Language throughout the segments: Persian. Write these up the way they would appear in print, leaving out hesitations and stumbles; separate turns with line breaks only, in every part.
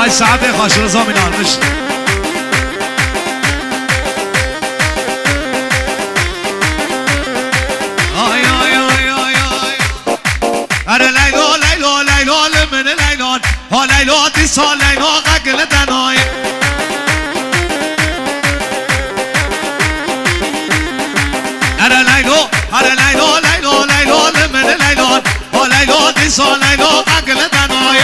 وای ساعت خوش رضا مینارمش آی آی آی آی آی اره لیلا لیلا لیلا لمن لیلا ها لیلا دیسا لیلا قگل دنای اره لیلا لیلا لیلا لمن لیلا ها لیلا دیسا لیلا قگل دنای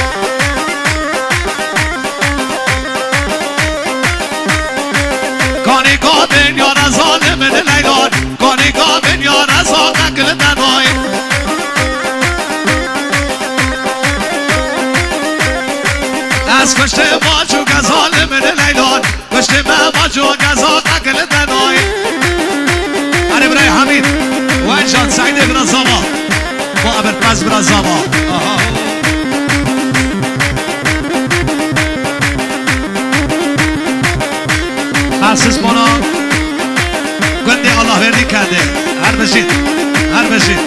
کانی کامن یا رزا لمن لیلا کانی کامن یا رزا قگل دنای از کشت ما جو گزال من لیلان کشت ما جو گزال قگل دنای اره برای حمید و جان سعید ابن زما با ابرپز ابن زما خصیص مانا گنده الله وردی کرده هر بشید هر بشید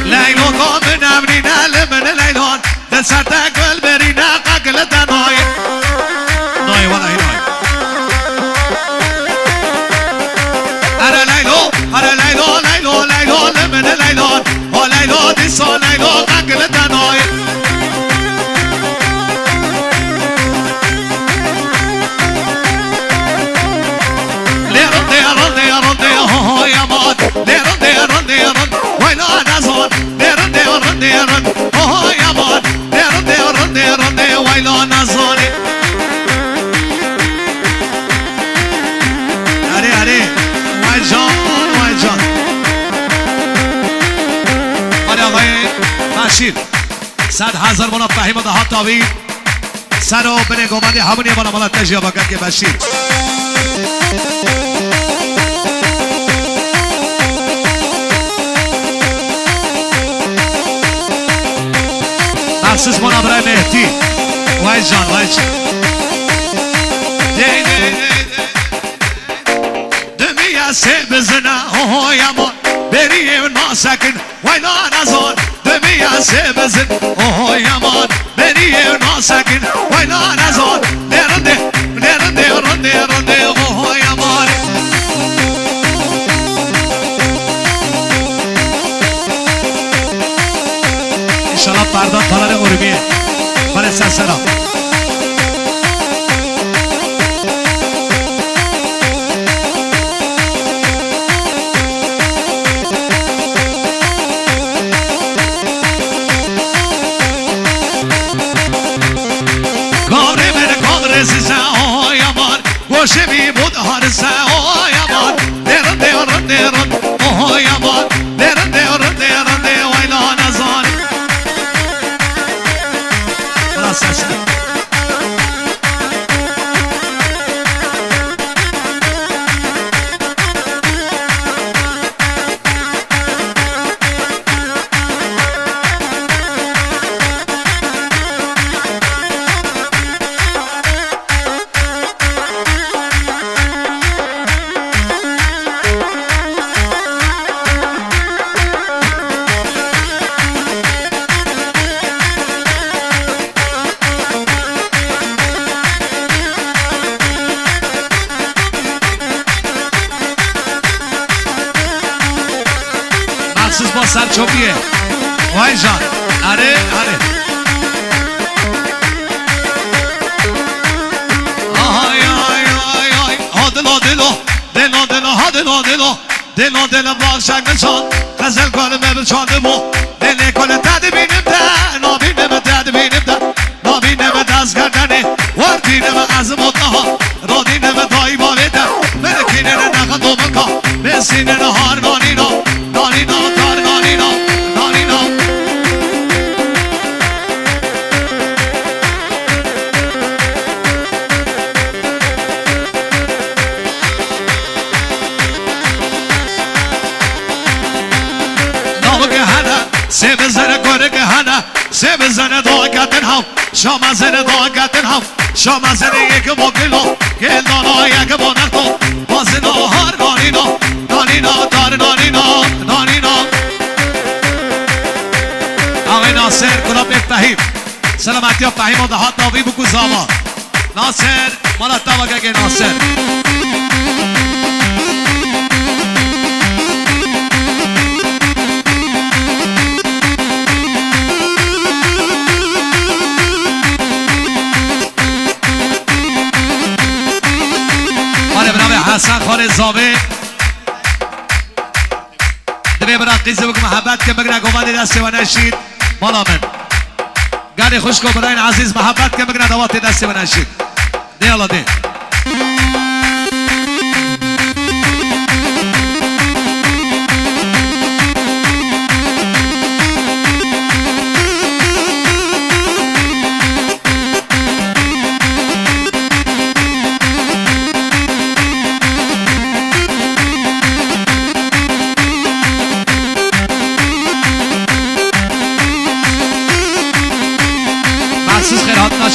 لیلا کامن امرین لمن لیلان دل سرت گل برین قگل دنای نای والای نای اره لیلا لیلا لیلا لمن لیلان ها لیلا دیسا لیلا قگل دنای لیران دیران دیران دیران یمان لیران دیران دیران ویلا نزان دیران دیران دیران آه یمان دیران دیران دیران دی ویلا نزانی اره اره وای جان وای جان آره آقای مشیر 100,000 منا فهیم ده ها تاوی سر و بنه گمانده همونی منا مالا تجیه بگرد که بشیر خصیص مانا برای مهدی وای جان وای جان دمی سه بزنه های امان بری ناسکن وای نازان دمی سه بزن های امان بری ناسکن وای نازان نرنده نرنده رنده رنده های امان انشالله فردا تالار غروبیه برای سلسلام کامره من کامره سیزه آهای امان گوشه می بود هارسه آهای امان درن درن درن آهای امان درن درن درن در ویلا نزان سلسله با سرچوبیه وای جان اره اره آهای آی آی آی ها دلو دلو دلو دلو ها دلو دلو دلو دلو باشک نشان غزل کنم به چانده مو دل کنه تدبینم ده نابینم تدبینم ده نابینم دست کردنه وردینم از مدنها رادینم دایی باریده مرکینه نخد دومکا بسینه نهار نانینا نانینا تار نانینا نانینا نامه هنه سه بزنه گره که هنه سه بزنه دعا کتن هم شام زنه دعا کتن هم شام زنه یک مگلو گل دانا یک بانکو بازنا هر نانینا نانینا تار نانینا نانینا آقای ناصر گلاب فهیم سلامتی ها فهیم و دهات ناوی بکو زاما ناصر مالا تاوگه ناصر حسن خان زاوه دوی برا قیزه بکن محبت که بگنه گومد دسته و نشید مالا من گانی خوش کو براین عزیز محبت که بگنه دوات دسته و نشید ده الله ده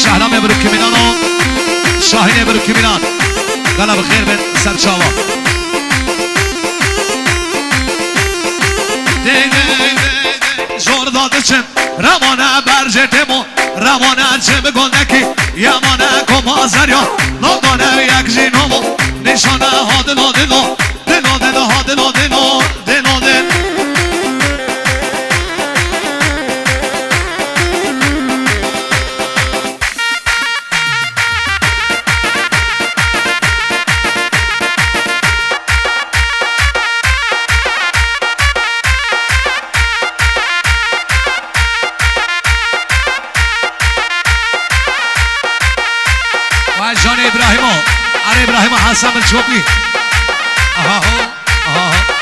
شهرام ابروکیمینان و شاهین ابروکیمینان گانا بخیر بین سرچاوا زور داده چم روانه برجتمو روانه چم گندکی یمانه کمازریا نادانه یک جینومو نشانه هادلو دلو دلو دلو هادلو دلو دلو دلو جان ابراهیم اره ابراهیم حسن الشوقی آها آها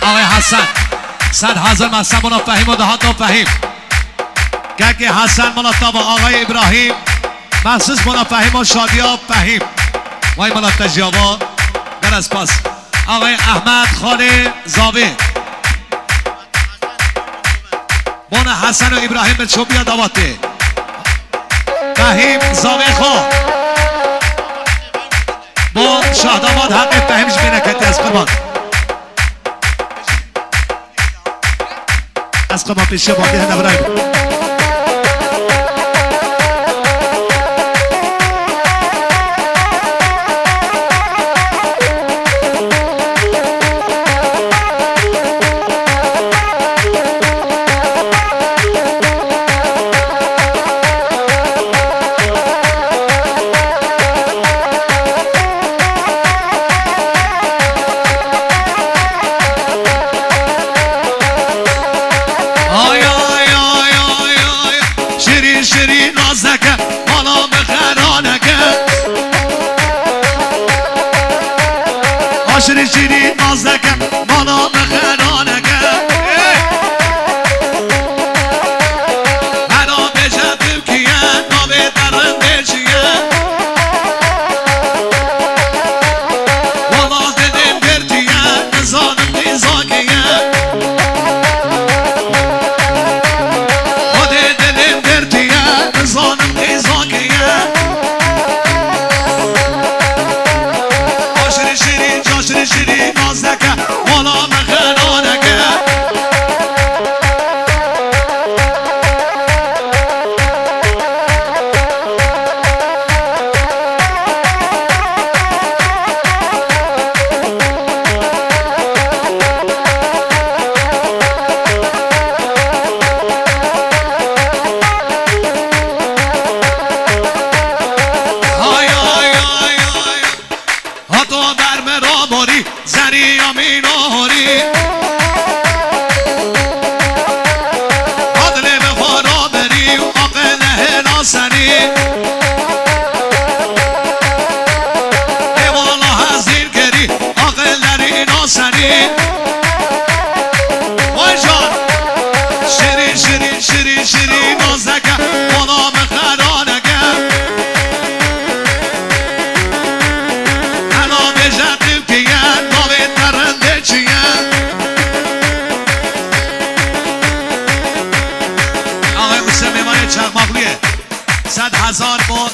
آقای حسن 100,000 مصب منا فهیم و دهات فهیم که حسن منا تابا آقای ابراهیم مخصوص منا فهیم و شادیا فهیم وای منا تجیابا در از پاس آقای احمد خان زاوه منا حسن و ابراهیم به چوبیا دواته فهیم زاوه خواه با شهداماد حق فهیمش بینکتی از قربان از قربان پیشه باقی نبرایم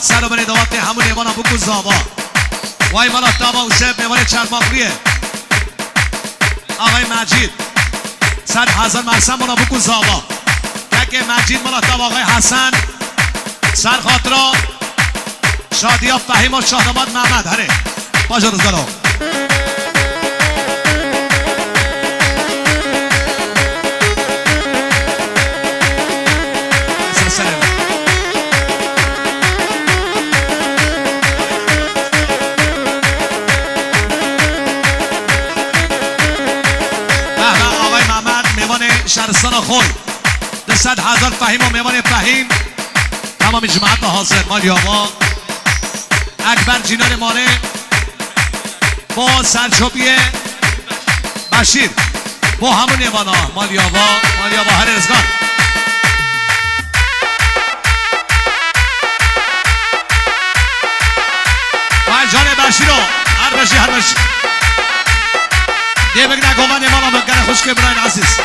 سر و بریدوات همون ایوانا بکن زابا وای مالا دابا و شب میوان چرماقریه آقای مجید 100,000 مرسم مالا بکن زابا که مجید مالا دابا آقای حسن سر خاطرا شادیا فهیم و شاهناماد محمد هره باشه روزگارو شهرستان خوی 100,000 فهیم و میوان فهیم تمام جماعت حاضر مالیاوا اکبر جینان مانه با سرچوبی بشیر با همون ایوانا مالیاوا هر رزگان و جان بشیر رو هر بشی دیگه بگی نگومن ایوانا بگره خوشک براین عزیز